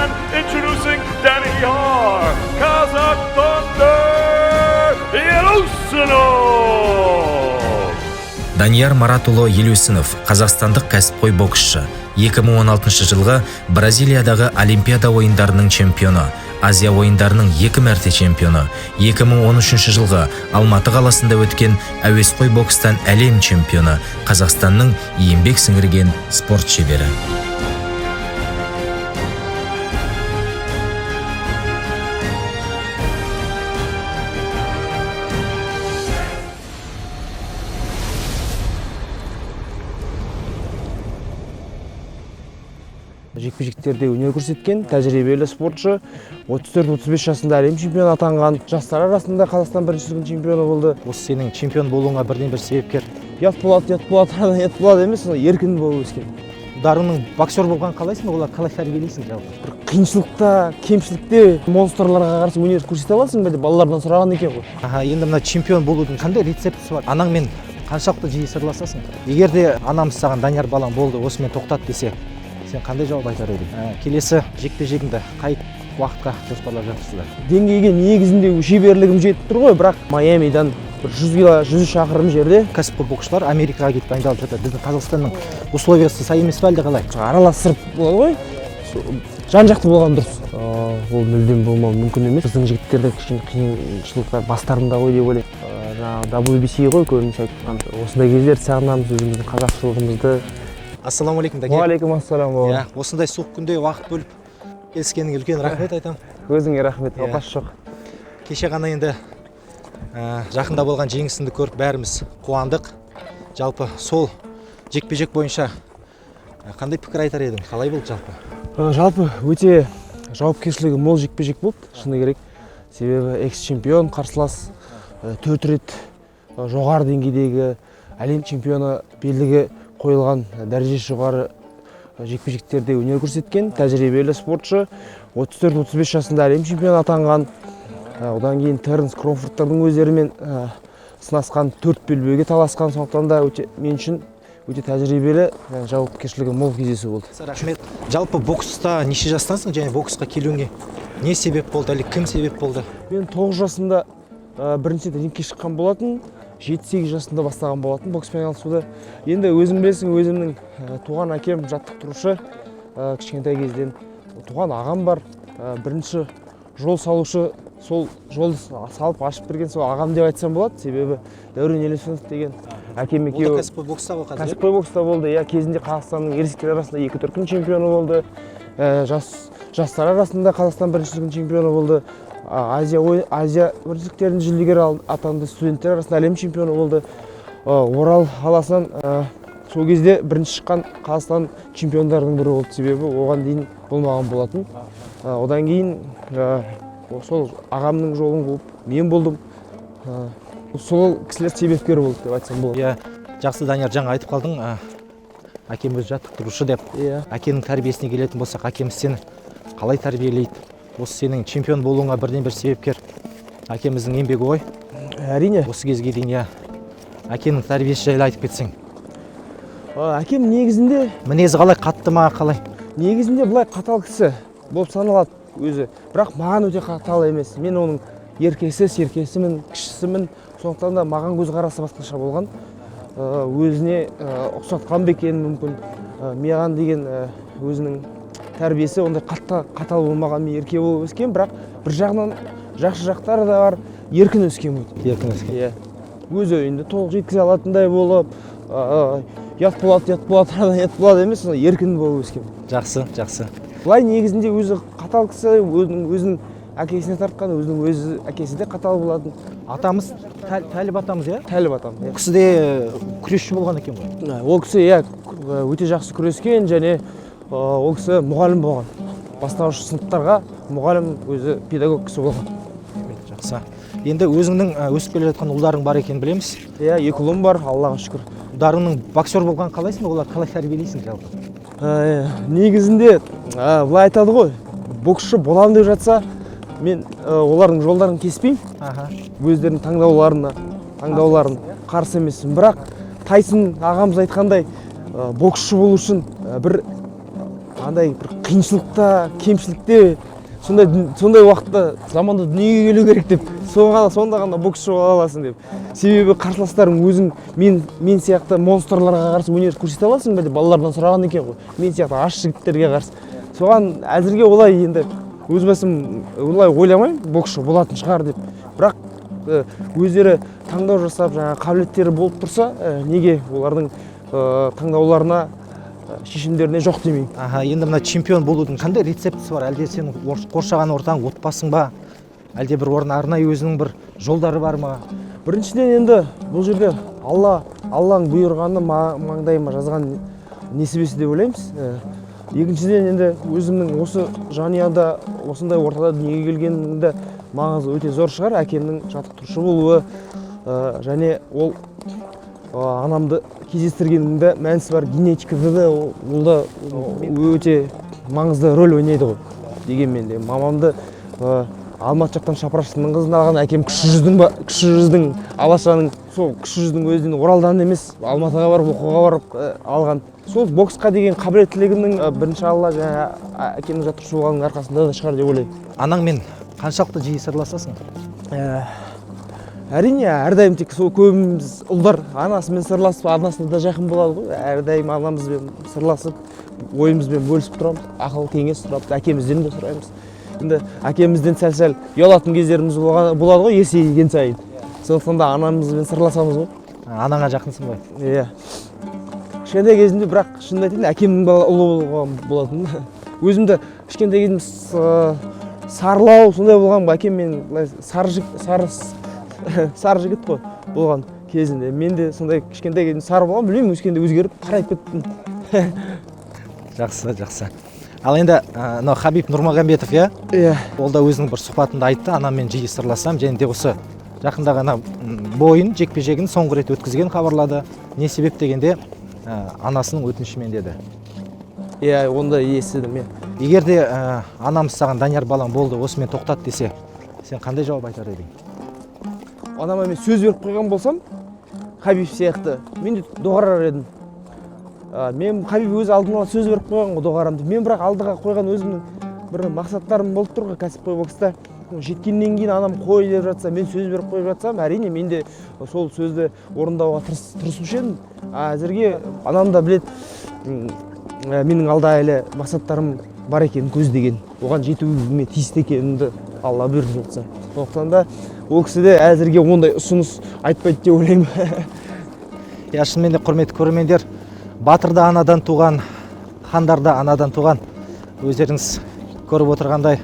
And introducing Danny Yar, Kazakh Thunder, Елеусінов. Данияр Маратұлы Елеусінов, қазақстандық кәсіпқой боксшы. 2016 жылғы Бразилиядағы Олимпиада ойындарының чемпионы, Азия ойындарының 2 мәрте чемпионы, 2013 жылғы Алматы қаласында өткен әуесқой бокстан әлем чемпионы, Қазақстанның еңбек сіңірген спорт шебері. Жекпе-жектерде өнер көрсеткен тәжірибелі спортшы, 34-35 жасында әлем чемпионы атанған, жастар арасында Қазақстан біріншілігінің чемпионы болды. Осы сенің чемпион болуыңа бірден бір себепкер. Ят болады емес, еркін болып өскен. Дарынның боксер болған қалайсың, олар қалай тәрбиелейсің жалпы? Бір қиыншылықта, кемшілікте монстрларға қарсы өнер көрсете аласың ба деп балалардан сұраған екен ғой. Енді мына чемпион болудың қандай рецептісі бар? Анаңмен қаншалықты жиі сырласасың? Егер де анамыз саған Данияр балам болды, осымен тоқтат десе, сен қандай жауап айтар едің? Келесі жекпе-жегіңді қай уақытқа жоспарлап жатырсыздар? Деңгейге негізінде шеберлігім жетіп тұр ғой, бірақ Майамидан 100 шақырым жерде кәсіпқой боксшылар Америкаға кетіп дайындалып жатыр. Біздің Қазақстанның условиясы сай емес пе әлде қалай? Араластырып болады ғой, жан-жақты болған дұрыс. Ол мүлдем болмауы мүмкін емес. Біздің жігіттерде кішкене қиыншылықтар бастарында ғой деп ойлаймын. WBC ғой көбінесе айтқан. Осындай кездерді сағынамыз, өзіміздің қазақшылығымызды. Ассалаумағалейкум дәке. Уағалейкум ассалам. Осындай суық күнде уақыт бөліп келіскеніңе үлкен рахмет айтамын. Өзіңе рахмет, оқасы жоқ. Кеше ғана енді жақында болған жеңісіңді көріп бәріміз қуандық. Жалпы сол жекпе-жек бойынша қандай пікір айтар едің? Қалай болды жалпы? Жалпы өте жауапкершілігі мол жекпе-жек болды, шыны керек. Себебі экс-чемпион қарсылас 4 рет жоғары деңгейдегі әлем чемпионы белгіге қойылған дәрежесі жоғары жекпе-жектерде өнер көрсеткен тәжірибелі спортшы, 34-35 жасында әлем чемпионы атанған. Одан кейін Теренс Кроуфордтардың өздерімен сынасқан, 4 белбеуге таласқан, сондықтан да мен үшін өте тәжірибелі, жауапкершілігі мол кездесу болды. Рахмет. Жалпы бокста неше жастансың және боксқа келуіңе не себеп болды, әлі кім себеп болды? Мен 9 жасында бірінші рингке шыққан болатын, 7-8 жасында бастаған болатын бокспен айналысуды. Енді өзім білесің, өзімнің туған әкем жаттықтырушы, кішкентай кезден туған ағам бар, бірінші жол салушы, сол жолды салып ашып берген сол ағам деп айтсам болады, себебі Дәурен Елеусінов деген әкем екеуі. Ол кәсіпқой бокста ғой қазір? Кәсіпқой бокста болды, кезінде Қазақстанның ересектер арасында 2 дүркін чемпионы болды, жастар арасында Қазақстан біріншілігінің чемпионы болды. Азия біріншіліктерінің жүлдегері атанды, студенттер арасында әлем чемпионы болды. Орал қаласынан сол кезде бірінші шыққан Қазақстан чемпиондарының бірі болды, себебі оған дейін болмаған болатын. Одан кейін сол ағамның жолын қуып мен болдым. Сол кісілер себепкер болды деп айтсам болады. Жақсы, Данияр, жаңа айтып қалдың, әкем өзі жаттықтырушы деп. Әкенің тәрбиесіне келетін болсақ, әкеміз сені қалай тәрбиелейді? Осы сенің чемпион болуыңа бірден бір себепкер әкеміздің еңбегі ғой. Әрине. Осы кезге дейін әкенің тәрбиесі жайлы айтып кетсең. Әкем негізінде мінезі қалай, қатты ма қалай? Негізінде былай қатал кісі болып саналады өзі, бірақ маған өте қатал емес. Мен оның серкесімін, кішісімін, сондықтан да маған көзқарасы басқаша болған. Өзіне ұқсатқан ба екенін мүмкін. Маған деген өзінің тәрбиесі ондай қатал болмаған, мен ерке болып өскен, бірақ бір жағынан жақсы жақтары да бар, еркін өскен болды. Еркін өскен. Өз ойында толық жеткізе алатындай болып, ят болады емес, еркін болып өскен. Жақсы, жақсы. Бұлай негізінде өзі қатал кісі, өзінің әкесіне тартқан, өзінің әкесі де қатал болатын. Атамыз Тәліп атамыз, Тәліп атам. Ол кісі де күресші болған екен ғой? Ол кісі өте жақсы күрескен, және ол кісі мұғалім болған. Бастауыш сыныптарға мұғалім, өзі педагог кісі болған. Жақсы. Енді өзіңнің өсіп келе жатқан ұлдарың бар екенін білеміз. 2 ұлым бар, Аллаға шүкір. Ұлдарыңның боксер болған қалайсың, олар қалай тәрбиелейсің жалпы? Негізінде былай айтады ғой, боксшы боламын деп жатса, мен олардың жолдарын кеспеймін. Өздерінің таңдауларын қарсы емеспін. Бірақ Тайсон ағамыз айтқандай, боксшы болу үшін бір андай бір қиыншылықта, кемшілікте, сондай уақытта заманда дүниеге келу керек деп, сонда ғана боксшы бола аласың деп. Себебі қарсыластарың өзің мен сияқты монстрларға қарсы өнер көрсете аласың ба деп балалардан сұраған екен ғой. Мен сияқты аш жігіттерге қарсы. Соған әзірге олай енді өз басым олай ойламаймын, боксшы болатын шығар деп. Бірақ өздері таңдау жасап, жаңа қабілеттері болып тұрса, неге олардың таңдауларына, шешімдеріне жоқ демеймін. Енді мына чемпион болудың қандай рецептісі бар? Әлде сенің қоршаған ортаң, отбасың ба? Әлде бір арнайы өзінің бір жолдары бар ма? Біріншіден енді бұл жерде Алланың бұйырғаны маңдайыма жазған несібесі деп ойлаймыз. Екіншіден енді өзімнің осы жанұяда, осындай ортада дүниеге келгенімде маңызы өте зор шығар. Әкемнің жаттықтырушы болуы және ол анамды кездестіргенімде мәнісі бар. Генетикада да ол да өте маңызды рөл ойнайды ғой. Дегенмен де мамамды Алматы жақтан Шапырашының қызын алған, әкем кіші жүздің Алашаның, сол кіші жүздің өзінен Оралдан емес, Алматыға барып, оқуға барып алған. Сол боксқа деген қабілеттілігімнің бірінші Алла және әкемнің жаттықтырушы болғанның арқасында да шығар деп ойлаймын. Анаңмен қаншалықты жиі сырласасың? Әрине, әрдайым тек сол көбіміз ұлдар анасымен сырласып, анасына да жақын болады ғой. Әрдайым анамызбен сырласып, ойымызбен бөлісіп тұрамыз, ақыл кеңес сұрап, әкемізден де сұраймыз. Енді әкемізден сәл-сәл ұялатын кездеріміз болады ғой, есейген сайын. Сондықтан да анамызбен сырласамыз ғой. Анаңа жақынсың ғой? Иә. Кішкентай кезімде, бірақ шынымды айтайын, әкемнің ұлы болған болатын. Өзімді кішкентай кезімде сарылау сондай болған ба, әкем мен сары жігіт қой болған кезінде. Мен де сондай кішкентай кезімде сары болған, білмеймін, өскенде өзгеріп қарайып кеттім. Жақсы. Ал енді Хабиб Нурмагомедов, Иә. Ол да өзінің бір сұхбатында айтты, анаммен жиі сырласам, және де осы жақында ғана бойын жекпе-жегін соңғы рет өткізген хабарлады. Не себеп дегенде анасының өтінішімен деді. Иә, онда естідім. Егер де анамыз саған Данияр балам болды, осымен тоқтат десе, сен қандай жауап айтар едің? Анама мен сөз беріп қойған болсам, Хабиб сияқты, мен де доғарар едім. Мен Хабиб өзі алдын ала сөз беріп қойған ғой доғарамды. Мен бірақ алдыға қойған өзімнің бір мақсаттарым болып тұр ғой кәсіпқой бокста. Жеткеннен кейін анам қой деп жатса, мен сөз беріп қойып жатсам, әрине мен де сол сөзді орындауға тырысушы едім. Әзірге анам да білет, менің алда әлі мақсаттарым бар екенін көздеген. Оған жетуіме тиісті екенімді Алла бұйырып жатса. Сондықтан да ол кісі де әзірге ондай ұсыныс айтпайды деп ойлаймын. Шынымен де құрметті көрермендер, батыр да анадан туған, хандар да анадан туған. Өздеріңіз көріп отырғандай,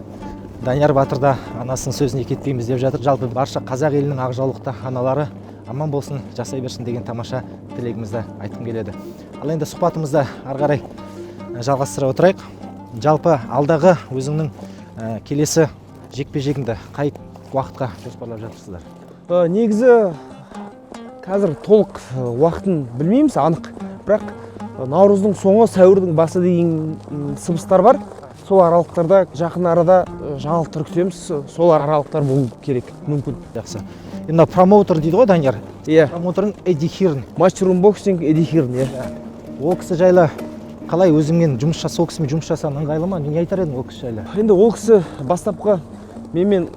Данияр батыр да анасының сөзіне кетпейміз деп жатыр. Жалпы барша қазақ елінің ақжаулықты аналары аман болсын, жасай берсін деген тамаша тілегімізді айтқым келеді. Ал енді сұхбатымызды ары қарай жалғастыра отырайық. Жалпы алдағы өзіңнің келесі жекпе-жегіңді қай уақытқа жоспарлап жатырсыздар? Негізі қазір толық уақытын білмейміз, анық. Бірақ наурыздың соңы, сәуірдің басы деген сыбыстар бар. Сол аралықтарда жақын арада жаңалықтар күтеміз. Сол аралықтар болу керек, мүмкін. Жақсы. Енді промоутер дейді ғой Данияр? Иә. Промоутерің Эдди Хирн. Матчрум боксинг Эдди Хирн, иә. Ол кісі жайлы қалай өзіңмен сол кісімен жұмыс жасаған ыңғайлы ма? Не айтар едің ол кісі жайлы? Енді ол кісі бастапқы менімен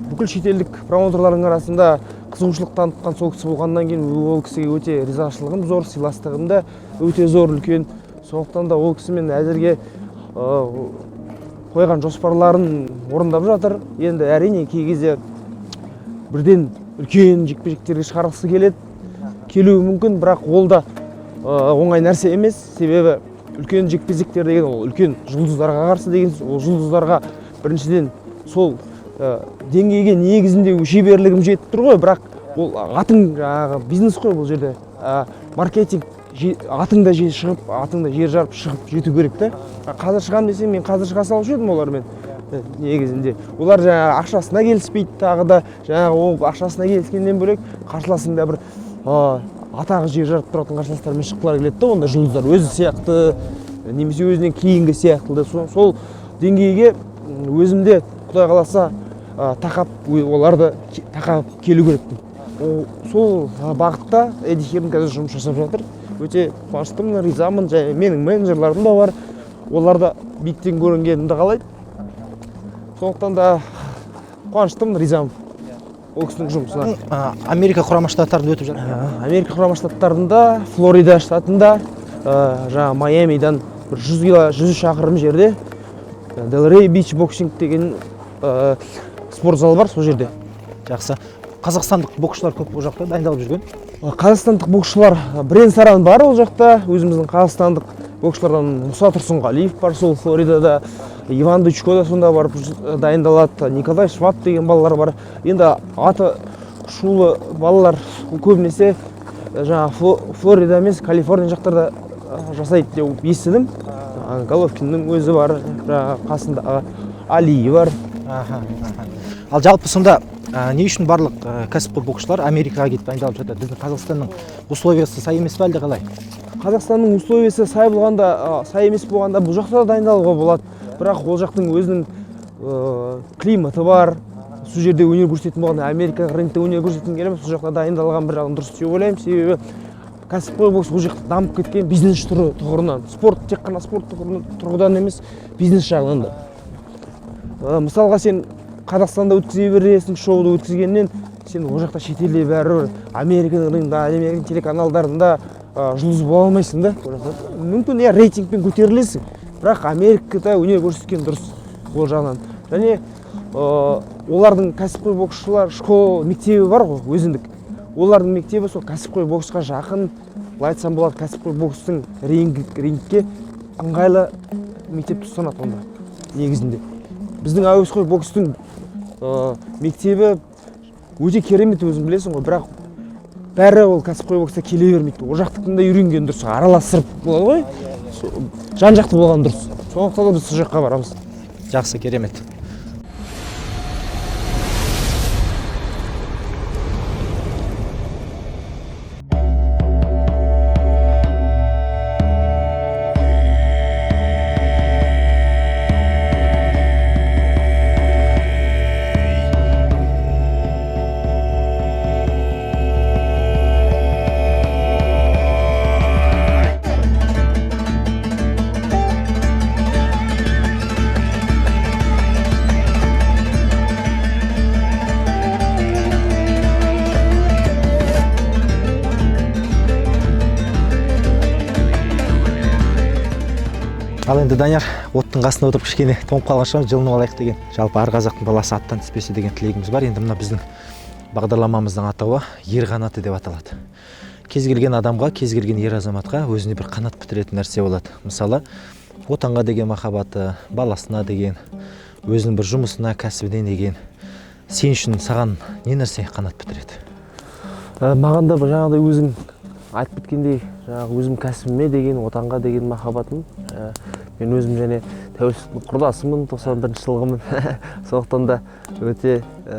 бүкіл шетелдік промоутерлардың арасында қызығушылық танытқан сол кісі болғаннан кейін ол кісіге өте ризашылығым зор, сыйластығым да өте зор, үлкен. Сондықтан да ол кісімен әзірге қойған жоспарларын орындап жатыр. Енді әрине кей кезде бірден үлкен жекпе-жектерге шығарғысы келуі мүмкін, бірақ ол да оңай нәрсе емес. Себебі үлкен жекпе-жектер деген ол үлкен жұлдыздарға қарсы деген, ол жұлдыздарға біріншіден сол деңгейге негізінде шеберлігім жетіп тұр ғой, бірақ ол атың бизнес қой бұл жерде. Маркетинг, атың да жер шығып, атың да жер жарып шығып жету керек та. Қазір шығам десем, мен қазір шыға салушы едім олармен. Негізінде олар ақшасына келіспейді, тағы да ол ақшасына келіскеннен бөлек қарсыласында бір атағы жер жарып тұратын қарсыластармен шыққылары келеді да, онда жұлдыздар өзі сияқты немесе өзінен кейінгі сияқты. Сол деңгейге өзімде Құдай қаласа тақап, оларды тақап келу керекпін. Сол бағытта Эдди Хирн қазір жұмыс жасап жатыр. Өте қуаныштымын, ризамын. Менің менеджерларым да бар. олар да биіктен көрінгенімді қалайды. Сондықтан да қуаныштымын, ризамын ол кісінің жұмысына. Америка құрама штаттарында өтіп жатыр. Америка құрама штаттарында, Флорида штатында, жаңа Майамидан бір 100 шақырым жерде Делрей бич боксинг деген спорт залы бар, сол жерде. Жақсы. Қазақстандық боксшылар көп ол жақта дайындалып жүрген. Қазақстандық боксшылар бірен-саран бар ол жақта. Өзіміздің қазақстандық боксшылардан Мұса Тұрсынғалиев бар, сол Флоридада. Иван Дычко да сонда барып дайындалады. Николай Шваб деген балалар бар. Енді аты шулы балалар көбінесе жаңа Флорида емес, Калифорния жақтарда жасайды деп естідім. Головкиннің өзі бар, қасында Али бар. Ал жалпы сонда не үшін барлық кәсіпқой боксшылар Америкаға кетіп дайындалып жатыр? Біздің Қазақстанның условиясы сай емес пе әлде қалай? Қазақстанның условиясы сай болғанда, сай емес болғанда бұл жақта да дайындалуға болады. Бірақ ол жақтың өзінің климаты бар. Сол жерде өнер көрсететін болғанда, Америка ринкте өнер көрсеткім келеміз, сол жақта дайындалған бір жағын дұрыс деп ойлаймын. Себебі кәсіпқой бокс ол жақта дамып кеткен бизнес тұғырынан. Спорт тек қана спорт тұрғыдан емес, бизнес жағынан да. Мысалға сен Қазақстанда өткізе бересің, шоуды өткізгеннен, сен ол жақта шетелде бәрібір Американың рингінде, Американың телеканалдарында жұлдыз бола алмайсың да. Мүмкін рейтингпен көтерілесің, бірақ Америкада өнер көрсеткен дұрыс ол жағынан. Және олардың кәсіпқой боксшылар школа мектебі бар ғой, өзіндік. Олардың мектебі сол кәсіпқой боксқа жақын, былай айтсам болады, кәсіпқой бокстың рингке ыңғайлы мектеп тұстанады онда негізінде. Біздің әуесқой бокстың мектебі өте керемет, өзің білесің ғой, бірақ бәрі ол кәсіпқой бокста келе бермейді. Ол жақтықында үйренген дұрыс, араластырып болады ғой, жан жақты болған дұрыс. Сондықтан да біз сол жаққа барамыз. Жақсы, керемет. Ал енді Данияр, оттың қасында отырып кішкене тоңып қалған шығар, жылынып алайық деген. Жалпы әр қазақтың баласы аттан түспесе деген тілегіміз бар. Енді мына біздің бағдарламамыздың атауы ер қанаты деп аталады. Кез келген адамға, кез келген ер азаматқа өзіне бір қанат бітіретін нәрсе болады. Мысалы, отанға деген махаббаты, баласына деген, өзінің бір жұмысына, кәсібіне деген. Сен үшін саған не нәрсе қанат бітіреді? Маған да жаңағыдай өзің айтып кеткендей, өзім кәсібіме деген, отанға деген махаббатым. Мен өзім және тәуелсіздіктің құрдасымын, 91 жылғымын. Сондықтан да өте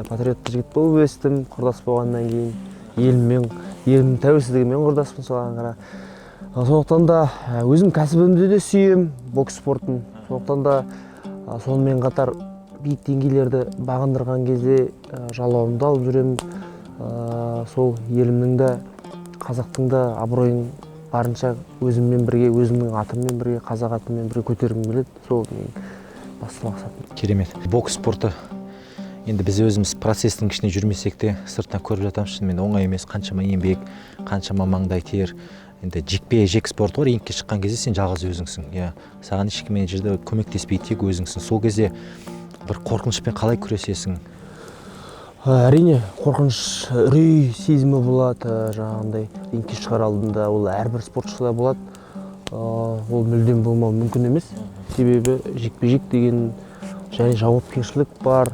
патриотты жігіт болып өстім. Құрдас болғаннан кейін елімнің тәуелсіздігімен құрдаспын соған қара. Сондықтан да өзім кәсібімді де сүйем, бокс спортын. Сондықтан да сонымен қатар биік деңгейлерді бағындырған кезде жалауымды алып жүремін. Сол елімнің де, қазақтың да абыройын барынша өзіммен бірге, өзімнің атыммен бірге, қазақ атыммен бірге көтергім келеді. Сол менің басты мақсатым. Керемет. Бокс спорты енді біз өзіміз процестің ішіне жүрмесек те сырттан көріп жатамыз. Шынымен оңай емес, қаншама еңбек, қаншама маңдай тер. Енді жекпе-жек спорты бар, рингке шыққан кезде сен жалғыз өзіңсің. Саған ешкім мына жерде көмектеспейді, тек өзіңсің. Сол кезде бір қорқынышпен қалай күресесің? Әрине, қорқыныш, үрей сезімі болады, жаңағындай рингке шығар алдында, ол әрбір спортшыда болады. Ол мүлдем болмау мүмкін емес. Себебі жекпе-жек деген және жауапкершілік бар.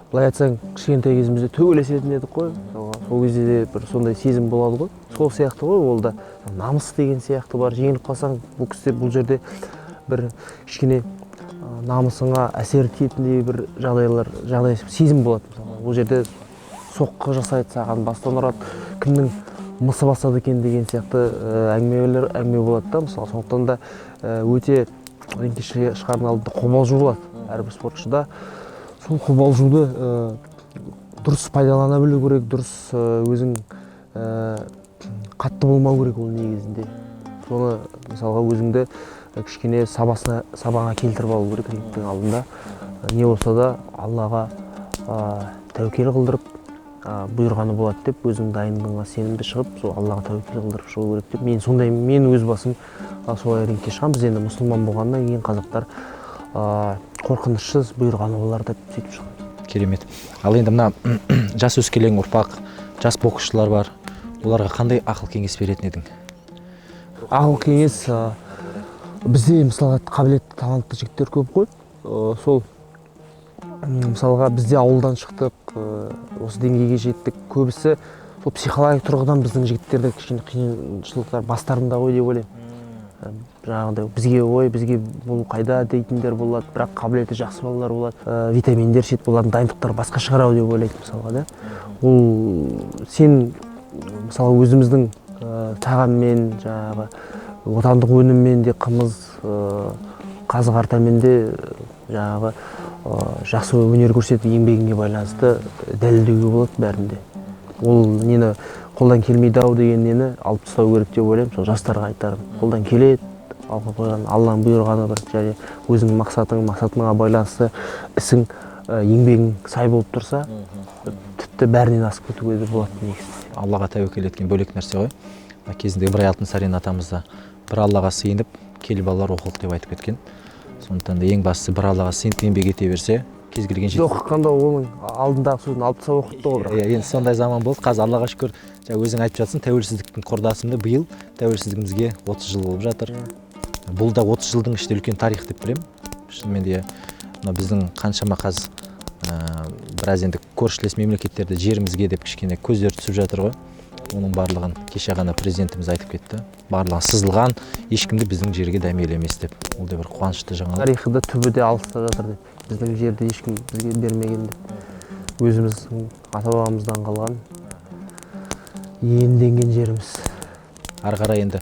Былай айтсаң, кішкентай кезімізде төбелесетін едік қой. Сол кезде де бір сондай сезім болады ғой. Сол сияқты ғой, ол да намыс деген сияқты бар. Жеңіліп қалсаң, бұл жерде бір кішкене намысыңа әсер ететіндей бір жағдай сезім болады. Ол жерде соққы жасайды, саған бастан ұрады, кімнің мысы басады екен деген сияқты әңгіме болады да. Мысалы, сондықтан да өте рингке шығардың алдында қобалжу болады әрбір спортшыда. Сол қобалжуды дұрыс пайдалана білу керек, дұрыс өзің қатты болмау керек ол негізінде. Соны мысалға өзіңді кішкене сабаға келтіріп алу керек рингтің алдында. Не болса да Аллаға тәуекел қылдырып бұйырғаны болады деп, өзің дайындығыңа сенімді шығып, сол Аллаға тәуекел қылдырып шығу керек деп. Мен өз басым солай рингке шығамын. Біз енді мұсылман болғаннан кейін қазақтар қорқынышсыз бұйырғаны болар деп сөйтіп шығамын. Керемет. Ал енді мына жас өскелең ұрпақ, жас боксшылар бар. Оларға қандай ақыл кеңес беретін едің? Ақыл кеңес, бізде мысалға қабілетті, талантты жігіттер көп қой. Сол мысалға бізде ауылдан шықтық, осы деңгейге жеттік. Көбісі сол психологиялық тұрғыдан біздің жігіттерде кішкене қиыншылықтар бастарында ғой деп ойлаймын. Жаңағыдай бізге бұл қайда дейтіндер болады, бірақ қабілеті жақсы балалар болады, витаминдер ішеді, олардың дайындықтары басқа шығар деп ойлайды мысалға да. Ол сен мысалы өзіміздің тағаммен, жаңағы отандық өніммен де, қымыз, қазы қартамен де жаңағы жақсы өнер көрсетіп еңбегіңе байланысты дәлелдеуге болады бәрінде. Ол нені қолдан келмейді ау деген нені алып тастау керек деп ойлаймын. Сол жастарға айтарым. Қолдан келеді, алға қойған Алланың бұйырғаны бір, және өзіңнің мақсатыңа байланысты ісің, еңбегің сай болып тұрса, тіпті бәрінен асып кетуге де болады негізінде. Аллаға тәуекел еткен бөлек нәрсе ғой. Кезінде Ибрай Алтынсарин атамыз да бір Аллаға сыйынып, кел балалар оқылық деп айтып кеткен. Сондықтан да ең бастысы бір Аллаға сыйынып еңбек ете берсе, кез келген жетістік. Оқыққанда оның алдындағы сөзін алып тастап оқытты ғой бірақ. Енді сондай заман болды. Қазір Аллаға шүкір, өзің айтып жатсың, тәуелсіздіктің құрдасымды биыл тәуелсіздігімізге 30 жыл болып жатыр. Бұл да 30 жылдың ішінде үлкен тарих деп білемін. Шынымен де біздің қаншама қазір біраз енді көршілес мемлекеттерде жерімізге деп кішкене көздер түсіп жатыр ғой. Оның барлығын кеше ғана президентіміз айтып кетті. Барлығы сызылған, ешкімді біздің жерге дәмелемес деп. Ол да бір қуанышты жаңалық. Тарихы да түбі де алыста жатыр деп. Біздің жерді ешкім бізге бермеген деп. Өзіміздің ата-бабамыздан қалған иемденген жеріміз. Ары қарай енді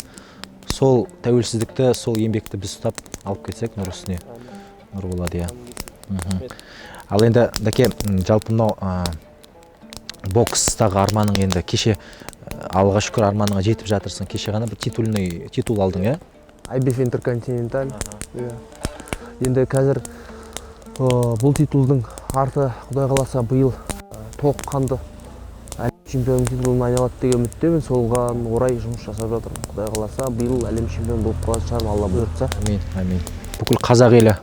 сол тәуелсіздікті, сол еңбекті біз ұстап алып кетсек, нұр үстіне нұр болады, иә. Ал енді Дәке, жалпы мынау бокстағы арманың енді кеше Аллаға шүкір арманыңа жетіп жатырсың. Кеше ғана бір титул алдың, иә? IBF Интерконтиненталь. Енді қазір бұл титулдың арты Құдай қаласа биыл толыққанды әлем чемпионы титулын айналады деген үміттемін. Солған орай жұмыс жасап жатырмын. Құдай қаласа биыл әлем чемпионы болып қалатын шығармын, Алла бұйыртса. Амин, амин. Бүкіл қазақ елі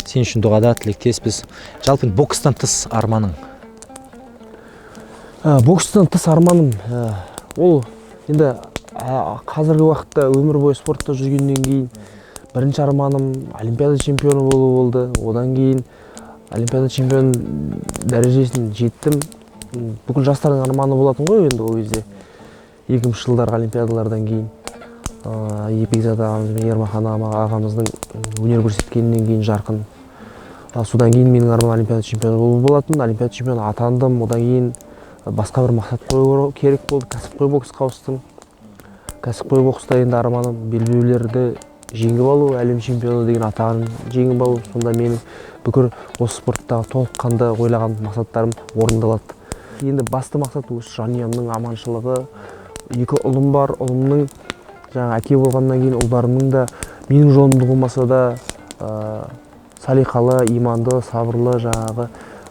сен үшін дұғада, тілектеспіз. Жалпы бокстан тыс арманың? Бокстан тыс арманым ол енді қазіргі уақытта өмір бойы спортта жүргеннен кейін бірінші арманым олимпиада чемпионы болу болды. Одан кейін олимпиада чемпион дәрежесін жеттім. Бүкіл жастардың арманы болатын ғой енді ол кезде. 2000 жылдарға олимпиадалардан кейін Бекзат ағамыз бен Ермахан ағамыздың өнер көрсеткеннен кейін жарқын. Содан кейін менің арманым олимпиада чемпионы болу болатын. Олимпиада чемпионы атандым. Одан кейін басқа бір мақсат қою керек болды. Кәсіпқой боксқа ауыстым. Кәсіпқой бокста енді арманым белбеулерді жеңіп алу, әлем чемпионы деген атағын жеңіп алу. Сонда менің бүкіл осы спорттағы толыққанды ойлаған мақсаттарым орындалады. Енді басты мақсат осы жанұямның аманшылығы. 2 ұлым бар. Ұлымның жаңа әке болғаннан кейін ұлдарымның да менің жолымды болмаса да салиқалы, иманды, сабырлы, жаңағы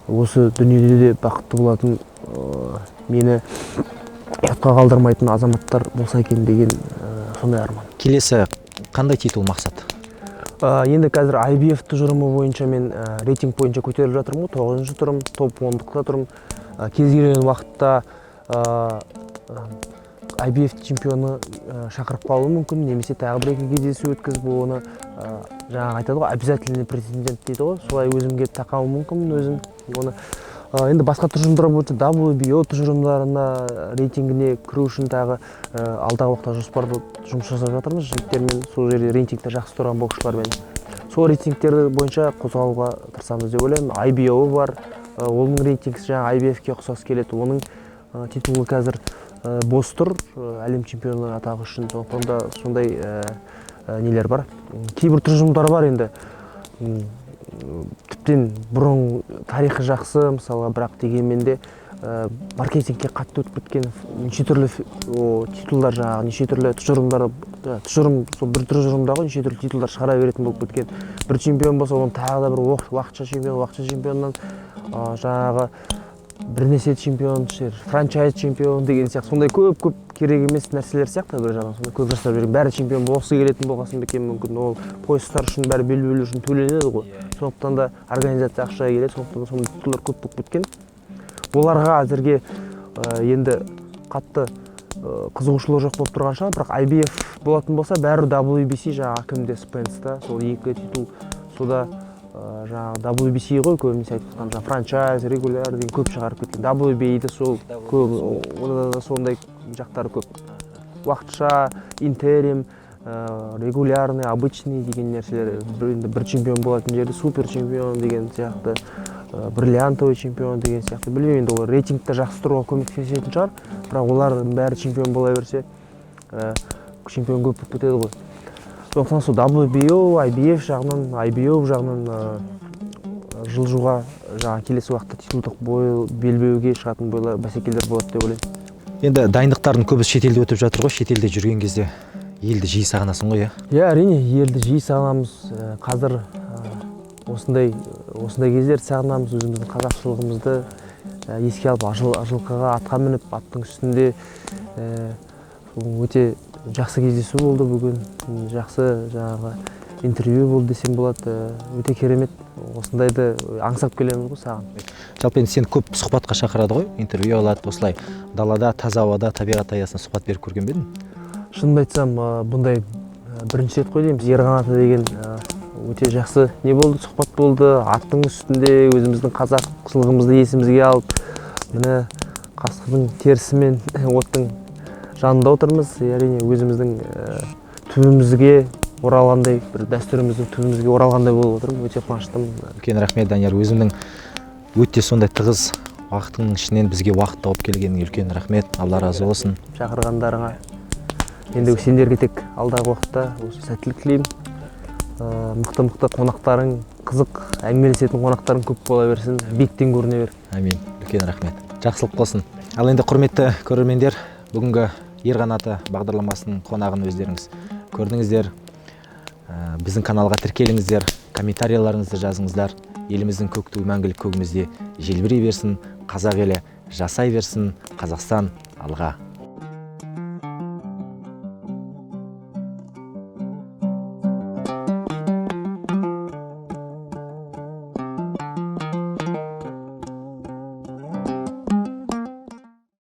осы дүниеде де бақытты болатын, мені ұятқа қалдырмайтын азаматтар болса екен деген сондай арман. Келесі қандай титул мақсат? Енді қазір IBF тұжырымы бойынша мен рейтинг бойынша көтеріліп жатырмын ғой, 9-шы тұрым, топ 10-дықта тұрым. Кез келген уақытта IBF чемпионы шақырып қалуы мүмкін, немесе тағы бір екі кездесу өткізіп оны жаңағы айтады ғой, обязательный претендент дейді ғой, солай өзімге тақауы мүмкін өзім. Оны енді басқа тұжырымдар бойынша WBO тұжырымдарына рейтингіне кіру үшін тағы алдағы уақытта жоспарды жұмыс жасап жатырмыз жігіттермен, сол жерде рейтингте жақсы тұрған боксшылармен. Сол рейтингтерді бойынша қозғауға тырысамыз деп ойлаймын. IBO бар, оның рейтингісі жаңа IBF-ке ұқсас келеді. Оның титулы қазір бос тұр, әлем чемпионы атағы үшін. Сондықтан да сондай нелер бар. Кейбір тұжырымдар бар енді. Тіптен бұрын тарихы жақсы, мысалға, бірақ дегенмен де маркетингке қатты өтіп кеткен, неше түрлі титулдар жаңағы, неше түрлі тұжырымдар, сол бір тұжырымдағы неше түрлі титулдар шығара беретін болып кеткен. Бір чемпион болса, оның тағы да бір уақытша чемпионнан жаңағы бірнеше чемпион, франчайз чемпион деген сияқты сондай көп керек емес нәрселер сияқты бір жағынан сондай көп жасап жүрген. Бәрі чемпион болғысы келетін болғасын бекен мүмкін, ол поястар үшін бәрі белбеулер үшін төленеді ғой. Сондықтан да организация ақшаға келеді, сондықтан да сондай титулдар көп болып кеткен. Оларға әзірге енді қатты қызығушылық жоқ болып тұрған шығар, бірақ IBF болатын болса, бәрі WBC жаңағы кімде Спенста, сол екі титул, сода жаңағы WBC ғой көбінесе айтқан, жаңағы франчайз, регуляр деген көп шығарып кеткен. WBA-де сол көп, онда да сондай жақтары көп. Уақытша, интерим, регулярный, обычный деген нәрселер, бір чемпион болатын жерде супер чемпион деген сияқты, бриллиантовый чемпион деген сияқты. Білмеймін, енді ол рейтингті жақсы тұруға көмектесетін шығар, бірақ олардың бәрі чемпион бола берсе, чемпион көп болып кетеді ғой. Сондықтан сол WBO, IBF жағынан жылжуға жаңа келесі уақытта титулдық белбеуге шығатын бәсекелер болады деп ойлаймын. Енді дайындықтардың көбісі шетелде өтіп жатыр ғой, шетелде жүрген кезде елді жиі сағынасың ғой, иә? Әрине, елді жиі сағынамыз. Қазір осындай кездерді сағынамыз, өзіміздің қазақшылығымызды еске алып, жылқыға атқа мініп, аттың үстінде өте жақсы кездесу болды бүгін, жақсы жаңағы интервью болды десем болады, өте керемет, осындайды аңсап келеміз ғой саған. Жалпы енді сені көп сұхбатқа шақырады ғой, интервью алады, осылай далада, таза ауада, табиғат аясында сұхбат беріп көрген бе едің? Шынымды айтсам, бұндай бірінші рет қой дейміз, Ерқанаты деген өте жақсы не болды, сұхбат болды, аттың үстінде өзіміздің қазақшылығымызды есімізге алып, міне қасқырдың терісімен оттың жанында отырмыз. Әрине өзіміздің түбімізге оралғандай, бір дәстүріміздің түбімізге оралғандай болып отырмын. Өте қуаныштымын. Үлкен рахмет, Данияр. Өзіңнің өте сондай тығыз уақытың ішінен бізге уақыт тауып келгеніңе үлкен рахмет. Алла разы болсын. Шақырғандарыңа. Енді сендерге тек алдағы уақытта осы сәттілік тілеймін. Мықты қонақтарың, қызық әңгімелесетін қонақтарың көп бола берсін, биіктен көріне бер. Амин. Үлкен рахмет. Жақсылық болсын. Ал енді құрметті көрермендер, бүгінгі Ерқанаты бағдарламасының қонағын өздеріңіз көрдіңіздер. Біздің каналға тіркеліңіздер, комментарияларыңызды жазыңыздар. Еліміздің көк туы мәңгілік көгімізде желбірей берсін, қазақ елі жасай берсін, Қазақстан алға.